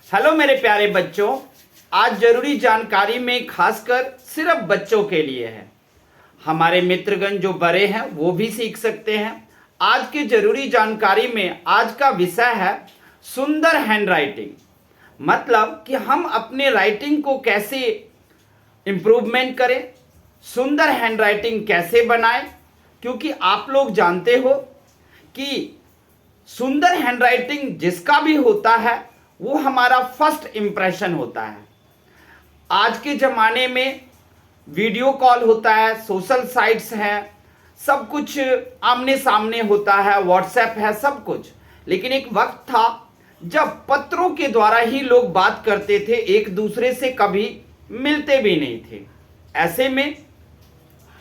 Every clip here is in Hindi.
हेलो मेरे प्यारे बच्चों, आज जरूरी जानकारी में खासकर सिर्फ बच्चों के लिए है। हमारे मित्रगण जो बड़े हैं वो भी सीख सकते हैं। आज के जरूरी जानकारी में आज का विषय है सुंदर हैंडराइटिंग। मतलब कि हम अपने राइटिंग को कैसे इम्प्रूवमेंट करें, सुंदर हैंडराइटिंग कैसे बनाएं। क्योंकि आप लोग जानते हो कि सुंदर हैंडराइटिंग जिसका भी होता है वो हमारा फर्स्ट इंप्रेशन होता है। आज के ज़माने में वीडियो कॉल होता है, सोशल साइट्स हैं, सब कुछ आमने सामने होता है, व्हाट्सएप है, सब कुछ। लेकिन एक वक्त था जब पत्रों के द्वारा ही लोग बात करते थे, एक दूसरे से कभी मिलते भी नहीं थे। ऐसे में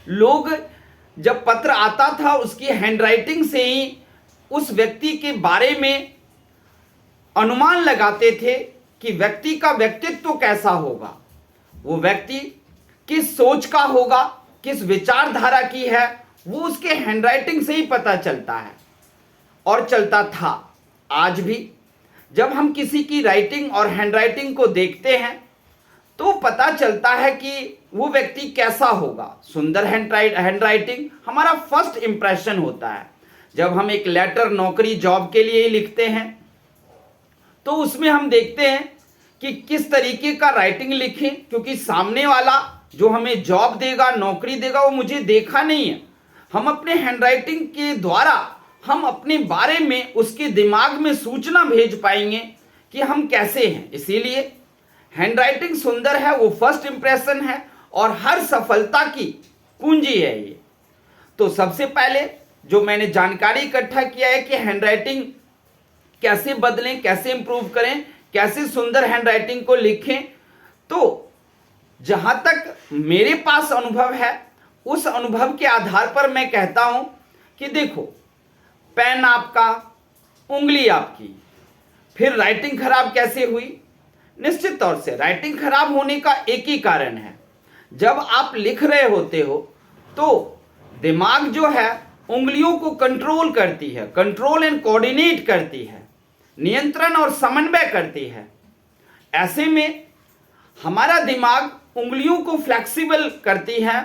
लोग जब पत्र आता था उसकी हैंडराइटिंग से ही उस व्यक्ति के बारे में अनुमान लगाते थे कि व्यक्ति का व्यक्तित्व कैसा होगा, वो व्यक्ति किस सोच का होगा, किस विचारधारा की है, वो उसके हैंडराइटिंग से ही पता चलता है और चलता था। आज भी जब हम किसी की राइटिंग और हैंडराइटिंग को देखते हैं तो पता चलता है कि वो व्यक्ति कैसा होगा। सुंदर हैंडराइटिंग हमारा फर्स्ट इंप्रेशन होता है। जब हम एक लेटर नौकरी जॉब के लिए लिखते हैं तो उसमें हम देखते हैं कि किस तरीके का राइटिंग लिखें, क्योंकि सामने वाला जो हमें जॉब देगा, नौकरी देगा, वो मुझे देखा नहीं है। हम अपने हैंडराइटिंग के द्वारा हम अपने बारे में उसके दिमाग में सूचना भेज पाएंगे कि हम कैसे हैं। इसीलिए हैंडराइटिंग सुंदर है, वो फर्स्ट इंप्रेशन है और हर सफलता की कुंजी है ये। तो सबसे पहले जो मैंने जानकारी इकट्ठा किया है कि हैंडराइटिंग कैसे बदलें, कैसे इंप्रूव करें, कैसे सुंदर हैंडराइटिंग को लिखें, तो जहां तक मेरे पास अनुभव है उस अनुभव के आधार पर मैं कहता हूं कि देखो, पेन आपका, उंगली आपकी, फिर राइटिंग खराब कैसे हुई। निश्चित तौर से राइटिंग खराब होने का एक ही कारण है, जब आप लिख रहे होते हो तो दिमाग जो है उंगलियों को कंट्रोल करती है, कंट्रोल एंड कोऑर्डिनेट करती है, नियंत्रण और समन्वय करती है। ऐसे में हमारा दिमाग उंगलियों को फ्लेक्सिबल करती है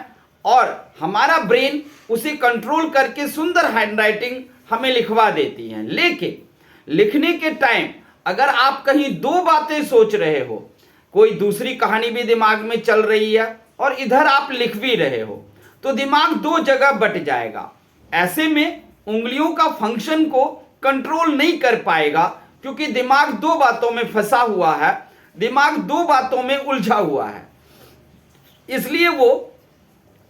और हमारा ब्रेन उसे कंट्रोल करके सुंदर हैंडराइटिंग हमें लिखवा देती है। लेकिन लिखने के टाइम अगर आप कहीं दो बातें सोच रहे हो, कोई दूसरी कहानी भी दिमाग में चल रही है और इधर आप लिख भी रहे हो, तो दिमाग दो जगह बट जाएगा। ऐसे में उंगलियों का फंक्शन को कंट्रोल नहीं कर पाएगा, क्योंकि दिमाग दो बातों में फंसा हुआ है, दिमाग दो बातों में उलझा हुआ है। इसलिए वो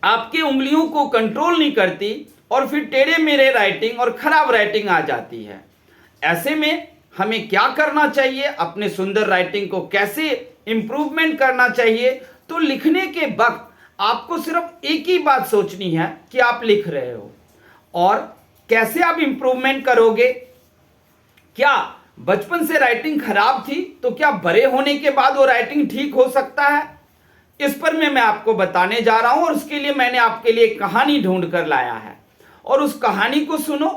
आपकी उंगलियों को कंट्रोल नहीं करती और फिर टेढ़े मेढ़े राइटिंग और खराब राइटिंग आ जाती है। ऐसे में हमें क्या करना चाहिए, अपने सुंदर राइटिंग को कैसे इंप्रूवमेंट करना चाहिए। तो लिखने के वक्त आपको सिर्फ एक ही बात सोचनी है कि आप लिख रहे हो और कैसे आप इंप्रूवमेंट करोगे। क्या बचपन से राइटिंग खराब थी तो क्या बड़े होने के बाद वो राइटिंग ठीक हो सकता है, इस पर मैं आपको बताने जा रहा हूं। और उसके लिए मैंने आपके लिए कहानी ढूंढ कर लाया है और उस कहानी को सुनो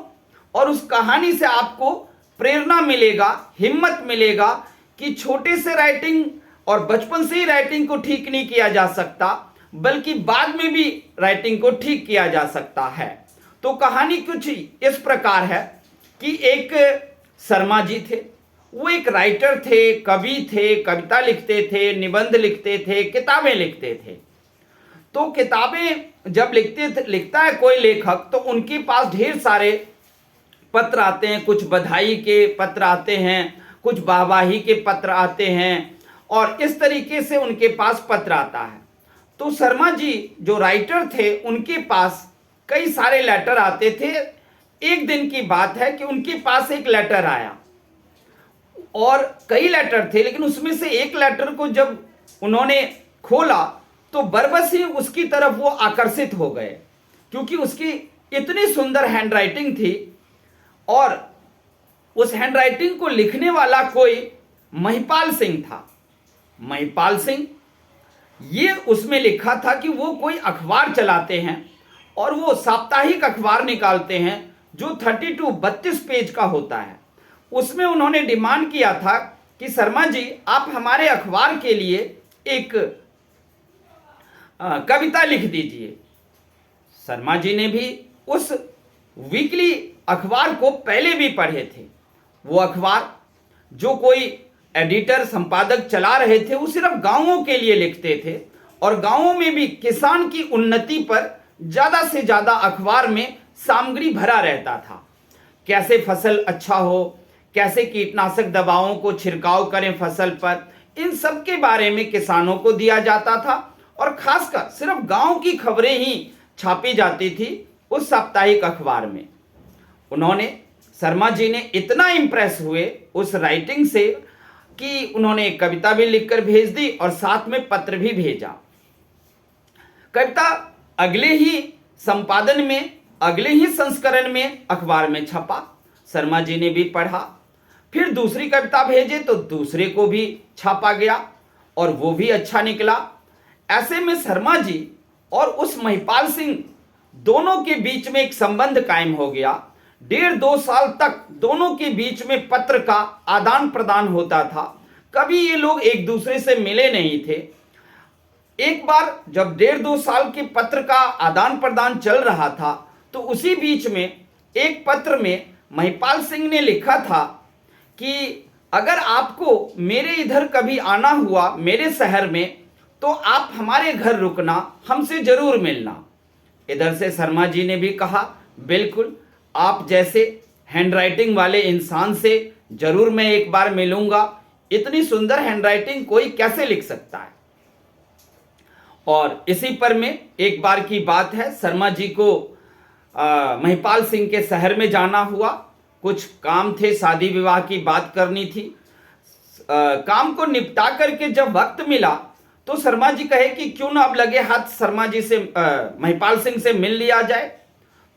और उस कहानी से आपको प्रेरणा मिलेगा, हिम्मत मिलेगा कि छोटे से राइटिंग और बचपन से ही राइटिंग को ठीक नहीं किया जा सकता, बल्कि बाद में भी राइटिंग को ठीक किया जा सकता है। तो कहानी कुछ इस प्रकार है कि एक शर्मा जी थे, वो एक राइटर थे, कवि थे, कविता लिखते थे, निबंध लिखते थे, किताबें लिखते थे। तो किताबें जब लिखता है कोई लेखक तो उनके पास ढेर सारे पत्र आते हैं, कुछ बधाई के पत्र आते हैं, कुछ वाहवाही के पत्र आते हैं और इस तरीके से उनके पास पत्र आता है। तो शर्मा जी जो राइटर थे उनके पास कई सारे लेटर आते थे। एक दिन की बात है कि उनके पास एक लेटर आया और कई लेटर थे, लेकिन उसमें से एक लेटर को जब उन्होंने खोला तो बरबस ही उसकी तरफ वो आकर्षित हो गए, क्योंकि उसकी इतनी सुंदर हैंडराइटिंग थी और उस हैंडराइटिंग को लिखने वाला कोई महिपाल सिंह था। महिपाल सिंह ये उसमें लिखा था कि वो कोई अखबार चलाते हैं और वो साप्ताहिक अखबार निकालते हैं जो 32 पेज का होता है। उसमें उन्होंने डिमांड किया था कि शर्मा जी आप हमारे अखबार के लिए एक कविता लिख दीजिए। शर्मा जी ने भी उस वीकली अखबार को पहले भी पढ़े थे। वो अखबार जो कोई एडिटर संपादक चला रहे थे वो सिर्फ गांवों के लिए लिखते थे और गांवों में भी किसान की उन्नति पर ज़्यादा से ज़्यादा अखबार में सामग्री भरा रहता था। कैसे फसल अच्छा हो, कैसे कीटनाशक दवाओं को छिड़काव करें फसल पर, इन सब के बारे में किसानों को दिया जाता था और खासकर सिर्फ गांव की खबरें ही छापी जाती थी उस साप्ताहिक अखबार में। शर्मा जी ने इतना इम्प्रेस हुए उस राइटिंग से कि उन्होंने एक कविता भी लिखकर भेज दी और साथ में पत्र भी भेजा। कविता अगले ही संपादन में, अगले ही संस्करण में अखबार में छपा। शर्मा जी ने भी पढ़ा, फिर दूसरी कविता भेजे तो दूसरे को भी छापा गया और वो भी अच्छा निकला। ऐसे में शर्मा जी और उस महिपाल सिंह दोनों के बीच में एक संबंध कायम हो गया। 1.5-2 साल तक दोनों के बीच में पत्र का आदान प्रदान होता था। कभी ये लोग एक दूसरे से मिले नहीं थे। एक बार जब 1.5-2 साल के पत्र का आदान प्रदान चल रहा था तो उसी बीच में एक पत्र में महिपाल सिंह ने लिखा था कि अगर आपको मेरे इधर कभी आना हुआ, मेरे शहर में, तो आप हमारे घर रुकना, हमसे जरूर मिलना। इधर से शर्मा जी ने भी कहा, बिल्कुल, आप जैसे हैंडराइटिंग वाले इंसान से जरूर मैं एक बार मिलूंगा। इतनी सुंदर हैंडराइटिंग कोई कैसे लिख सकता है। और इसी पर में एक बार की बात है, शर्मा जी को महिपाल सिंह के शहर में जाना हुआ। कुछ काम थे, शादी विवाह की बात करनी थी। काम को निपटा करके जब वक्त मिला तो शर्मा जी कहे कि क्यों ना अब लगे हाथ शर्मा जी से महिपाल सिंह से मिल लिया जाए।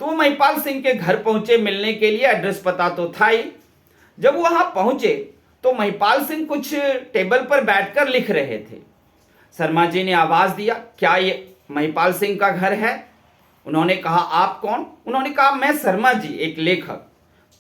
तो महिपाल सिंह के घर पहुंचे मिलने के लिए। एड्रेस पता तो था ही। जब वहां पहुंचे तो महिपाल सिंह कुछ टेबल पर बैठकर लिख रहे थे। शर्मा जी ने आवाज दिया, क्या ये महिपाल सिंह का घर है? उन्होंने कहा, आप कौन? उन्होंने कहा, मैं शर्मा जी, एक लेखक।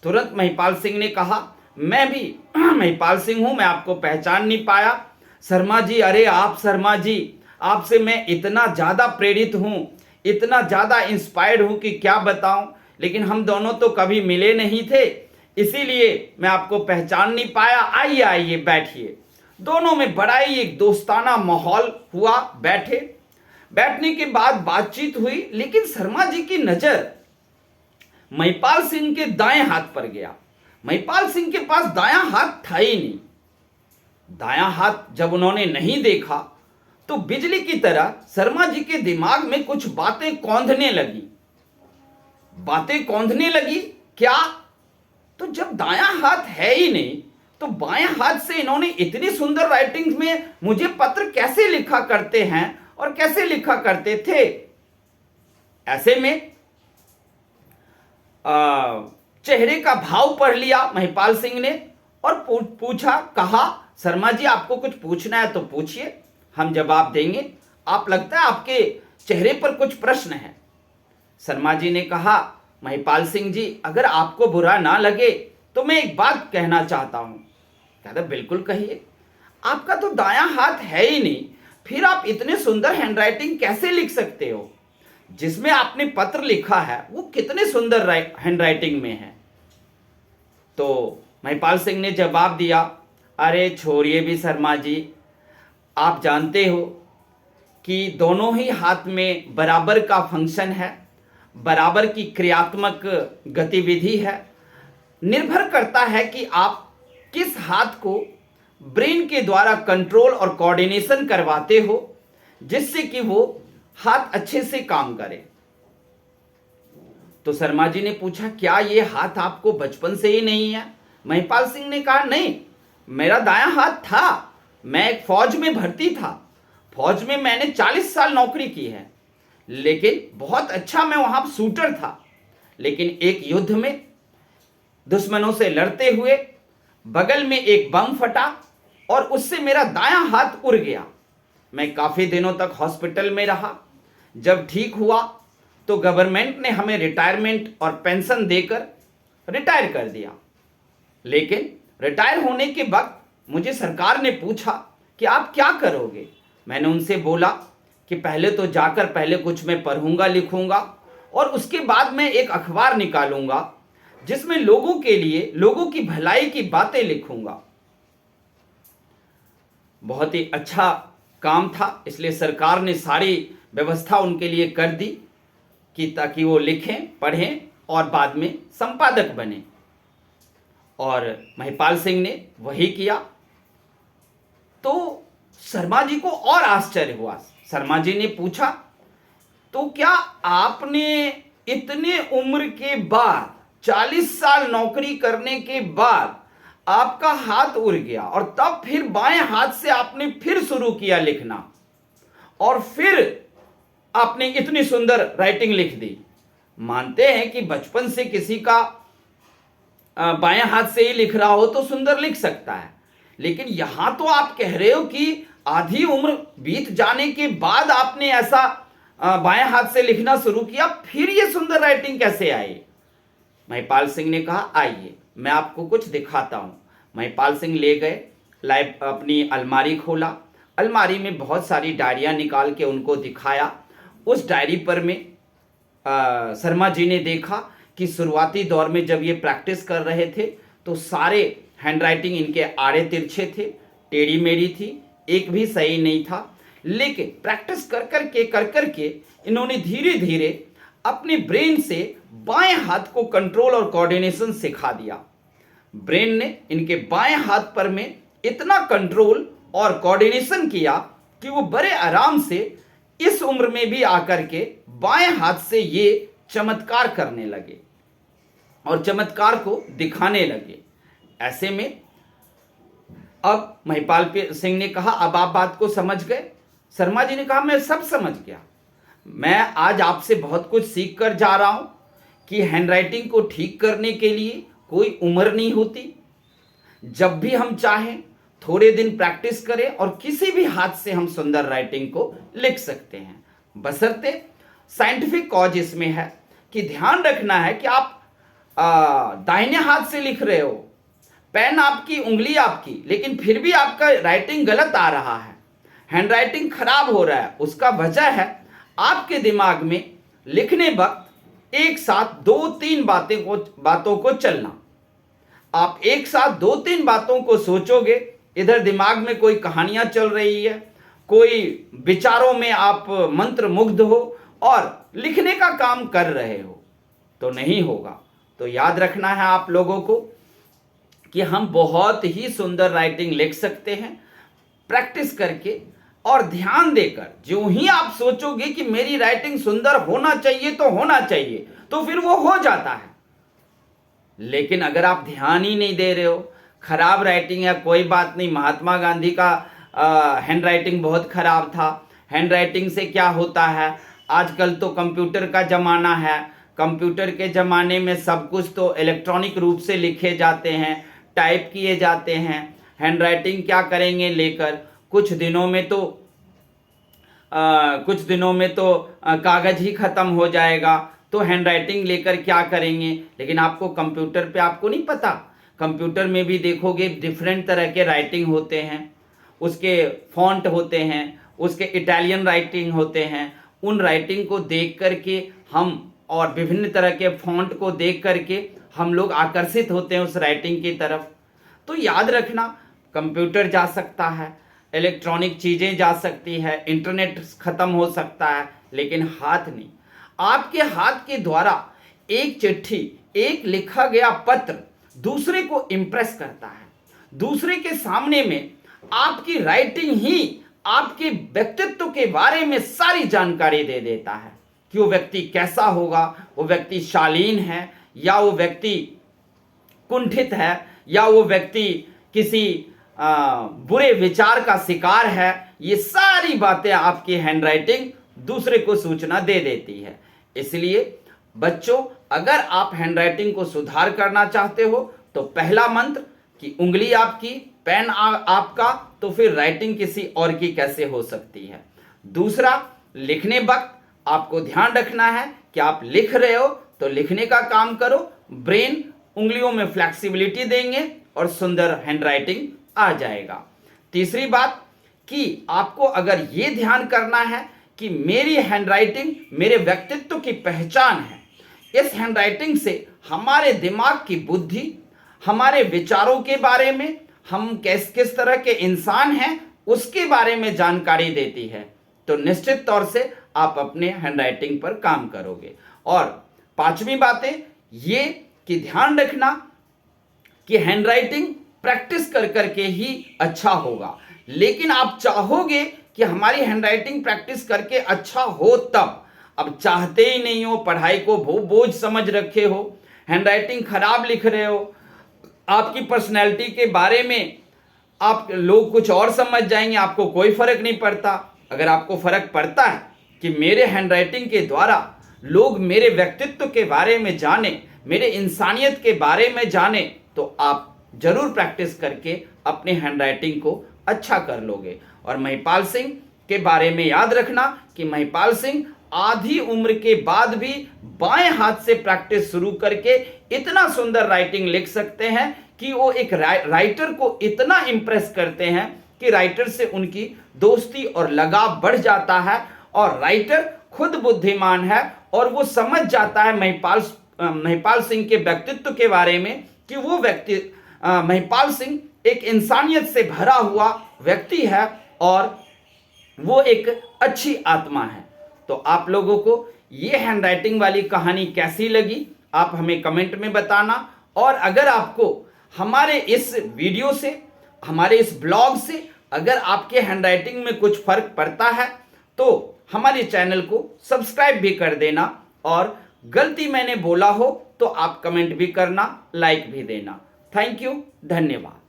तुरंत महिपाल सिंह ने कहा, मैं भी महिपाल सिंह हूं, मैं आपको पहचान नहीं पाया। शर्मा जी, अरे आप शर्मा जी, आपसे मैं इतना ज़्यादा प्रेरित हूँ, इतना ज़्यादा इंस्पायर्ड हूँ कि क्या बताऊँ। लेकिन हम दोनों तो कभी मिले नहीं थे, इसीलिए मैं आपको पहचान नहीं पाया। आइए आइए बैठिए। दोनों में बड़ा ही एक दोस्ताना माहौल हुआ। बैठने के बाद बातचीत हुई, लेकिन शर्मा जी की नज़र महिपाल सिंह के दाएं हाथ पर गया। महिपाल सिंह के पास दायां हाथ था ही नहीं। दायां हाथ जब उन्होंने नहीं देखा तो बिजली की तरह शर्मा जी के दिमाग में कुछ बातें कौंधने लगी। क्या? तो जब दायां हाथ है ही नहीं तो बाएं हाथ से इन्होंने इतनी सुंदर राइटिंग में मुझे पत्र कैसे लिखा करते हैं और कैसे लिखा करते थे। ऐसे में चेहरे का भाव पढ़ लिया महिपाल सिंह ने और पूछा, कहा, शर्मा जी आपको कुछ पूछना है तो पूछिए, हम जवाब देंगे। आप लगता है आपके चेहरे पर कुछ प्रश्न है। शर्मा जी ने कहा, महिपाल सिंह जी, अगर आपको बुरा ना लगे तो मैं एक बात कहना चाहता हूँ। कहता, बिल्कुल कहिए। आपका तो दायां हाथ है ही नहीं, फिर आप इतने सुंदर हैंडराइटिंग कैसे लिख सकते हो? जिसमें आपने पत्र लिखा है वो कितने सुंदर हैंडराइटिंग में है। तो महिपाल सिंह ने जवाब दिया, अरे छोड़िए भी शर्मा जी, आप जानते हो कि दोनों ही हाथ में बराबर का फंक्शन है, बराबर की क्रियात्मक गतिविधि है। निर्भर करता है कि आप किस हाथ को ब्रेन के द्वारा कंट्रोल और कोऑर्डिनेशन करवाते हो, जिससे कि वो हाथ अच्छे से काम करे। तो शर्मा जी ने पूछा, क्या ये हाथ आपको बचपन से ही नहीं है? महिपाल सिंह ने कहा, नहीं, मेरा दायां हाथ था। मैं एक फौज में भर्ती था। फौज में मैंने 40 साल नौकरी की है, लेकिन बहुत अच्छा मैं वहां शूटर था। लेकिन एक युद्ध में दुश्मनों से लड़ते हुए बगल में एक बम फटा और उससे मेरा दायां हाथ उड़ गया। मैं काफ़ी दिनों तक हॉस्पिटल में रहा। जब ठीक हुआ तो गवर्नमेंट ने हमें रिटायरमेंट और पेंशन देकर रिटायर कर दिया। लेकिन रिटायर होने के वक्त मुझे सरकार ने पूछा कि आप क्या करोगे। मैंने उनसे बोला कि पहले तो जाकर पहले कुछ मैं पढ़ूंगा लिखूंगा और उसके बाद मैं एक अखबार निकालूंगा जिसमें लोगों के लिए, लोगों की भलाई की बातें लिखूंगा। बहुत ही अच्छा काम था, इसलिए सरकार ने सारी व्यवस्था उनके लिए कर दी कि ताकि वो लिखें, पढ़ें और बाद में संपादक बने। और महिपाल सिंह ने वही किया। तो शर्मा जी को और आश्चर्य हुआ। शर्मा जी ने पूछा, तो क्या आपने इतने उम्र के बाद, 40 साल नौकरी करने के बाद आपका हाथ उड़ गया और तब फिर बाएं हाथ से आपने फिर शुरू किया लिखना और फिर आपने इतनी सुंदर राइटिंग लिख दी। मानते हैं कि बचपन से किसी का बाएं हाथ से ही लिख रहा हो तो सुंदर लिख सकता है, लेकिन यहां तो आप कह रहे हो कि आधी उम्र बीत जाने के बाद आपने ऐसा बाएं हाथ से लिखना शुरू किया, फिर ये सुंदर राइटिंग कैसे आई। महिपाल सिंह ने कहा, आइए मैं आपको कुछ दिखाता हूं। महिपाल सिंह ले गए, अपनी अलमारी खोला, अलमारी में बहुत सारी डायरियां निकाल के उनको दिखाया। उस डायरी पर में शर्मा जी ने देखा कि शुरुआती दौर में जब ये प्रैक्टिस कर रहे थे तो सारे हैंडराइटिंग इनके आड़े तिरछे थे, टेढ़ी मेढ़ी थी, एक भी सही नहीं था। लेकिन प्रैक्टिस कर करके इन्होंने धीरे धीरे अपने ब्रेन से बाएं हाथ को कंट्रोल और कोऑर्डिनेशन सिखा दिया। ब्रेन ने इनके बाएं हाथ पर में इतना कंट्रोल और कोऑर्डिनेशन किया कि वो बड़े आराम से इस उम्र में भी आकर के बाएं हाथ से ये चमत्कार करने लगे और चमत्कार को दिखाने लगे। ऐसे में अब महिपाल सिंह ने कहा, अब आप बात को समझ गए। शर्मा जी ने कहा, मैं सब समझ गया। मैं आज आपसे बहुत कुछ सीख कर जा रहा हूं कि हैंडराइटिंग को ठीक करने के लिए कोई उम्र नहीं होती। जब भी हम चाहें थोड़े दिन प्रैक्टिस करें और किसी भी हाथ से हम सुंदर राइटिंग को लिख सकते हैं, बशर्ते साइंटिफिक कॉज इसमें है कि ध्यान रखना है कि आप दाहिने हाथ से लिख रहे हो, पेन आपकी, उंगली आपकी, लेकिन फिर भी आपका राइटिंग गलत आ रहा है, हैंडराइटिंग खराब हो रहा है। उसका वजह है आपके दिमाग में लिखने वक्त एक साथ 2-3 बातों को चलना। आप एक साथ 2-3 बातों को सोचोगे, इधर दिमाग में कोई कहानियां चल रही है, कोई विचारों में आप मंत्र मुग्ध हो और लिखने का काम कर रहे हो, तो नहीं होगा। तो याद रखना है आप लोगों को कि हम बहुत ही सुंदर राइटिंग लिख सकते हैं प्रैक्टिस करके और ध्यान देकर। जो ही आप सोचोगे कि मेरी राइटिंग सुंदर होना चाहिए तो होना चाहिए, तो फिर वो हो जाता है। लेकिन अगर आप ध्यान ही नहीं दे रहे हो, खराब राइटिंग है, कोई बात नहीं, महात्मा गांधी का हैंड राइटिंग बहुत खराब था। हैंड राइटिंग से क्या होता है, आजकल तो कंप्यूटर का ज़माना है, कंप्यूटर के ज़माने में सब कुछ तो इलेक्ट्रॉनिक रूप से लिखे जाते हैं, टाइप किए जाते हैं। हैंड राइटिंग क्या करेंगे लेकर, कुछ दिनों में तो कागज़ ही ख़त्म हो जाएगा, तो हैंड राइटिंग लेकर क्या करेंगे। लेकिन आपको कंप्यूटर पे आपको नहीं पता, कंप्यूटर में भी देखोगे डिफरेंट तरह के राइटिंग होते हैं, उसके फॉन्ट होते हैं, उसके इटालियन राइटिंग होते हैं। उन राइटिंग को देख करके हम, और विभिन्न तरह के फॉन्ट को देख करके हम लोग आकर्षित होते हैं उस राइटिंग की तरफ। तो याद रखना, कंप्यूटर जा सकता है, इलेक्ट्रॉनिक चीज़ें जा सकती है, इंटरनेट ख़त्म हो सकता है, लेकिन हाथ नहीं। आपके हाथ के द्वारा एक चिट्ठी, एक लिखा गया पत्र दूसरे को इम्प्रेस करता है। दूसरे के सामने में आपकी राइटिंग ही आपके व्यक्तित्व के बारे में सारी जानकारी दे देता है कि वो व्यक्ति कैसा होगा, वो व्यक्ति शालीन है या वो व्यक्ति कुंठित है या वो व्यक्ति किसी बुरे विचार का शिकार है। ये सारी बातें आपकी हैंडराइटिंग दूसरे को सूचना दे देती है। इसलिए बच्चों, अगर आप हैंडराइटिंग को सुधार करना चाहते हो तो पहला मंत्र कि उंगली आपकी, पेन आपका, तो फिर राइटिंग किसी और की कैसे हो सकती है। दूसरा, लिखने वक्त आपको ध्यान रखना है कि आप लिख रहे हो तो लिखने का काम करो, ब्रेन उंगलियों में फ्लेक्सिबिलिटी देंगे और सुंदर हैंडराइटिंग आ जाएगा। तीसरी बात कि आपको अगर ये ध्यान करना है कि मेरी हैंडराइटिंग मेरे व्यक्तित्व की पहचान है, इस हैंडराइटिंग से हमारे दिमाग की बुद्धि, हमारे विचारों के बारे में, हम किस किस तरह के इंसान हैं उसके बारे में जानकारी देती है, तो निश्चित तौर से आप अपने हैंडराइटिंग पर काम करोगे। और पांचवी बातें ये कि ध्यान रखना कि हैंडराइटिंग प्रैक्टिस कर करके ही अच्छा होगा, लेकिन आप चाहोगे कि हमारी हैंडराइटिंग प्रैक्टिस करके अच्छा हो तब, अब चाहते ही नहीं हो, पढ़ाई को बोझ समझ रखे हो, हैंडराइटिंग खराब लिख रहे हो, आपकी पर्सनैलिटी के बारे में आप लोग कुछ और समझ जाएंगे, आपको कोई फर्क नहीं पड़ता। अगर आपको फर्क पड़ता है कि मेरे हैंडराइटिंग के द्वारा लोग मेरे व्यक्तित्व के बारे में जाने, मेरे इंसानियत के बारे में जाने, तो आप जरूर प्रैक्टिस करके अपने हैंडराइटिंग को अच्छा कर लोगे। और महिपाल सिंह के बारे में याद रखना कि महिपाल सिंह आधी उम्र के बाद भी बाएं हाथ से प्रैक्टिस शुरू करके इतना सुंदर राइटिंग लिख सकते हैं कि वो एक राइटर को इतना इंप्रेस करते हैं कि राइटर से उनकी दोस्ती और लगाव बढ़ जाता है। और राइटर खुद बुद्धिमान है और वो समझ जाता है महिपाल सिंह के व्यक्तित्व के बारे में कि वो व्यक्ति महिपाल सिंह एक इंसानियत से भरा हुआ व्यक्ति है और वो एक अच्छी आत्मा है। तो आप लोगों को ये हैंडराइटिंग वाली कहानी कैसी लगी आप हमें कमेंट में बताना। और अगर आपको हमारे इस वीडियो से, हमारे इस ब्लॉग से अगर आपके हैंडराइटिंग में कुछ फर्क पड़ता है तो हमारे चैनल को सब्सक्राइब भी कर देना, और गलती मैंने बोला हो तो आप कमेंट भी करना, लाइक भी देना। थैंक यू, धन्यवाद।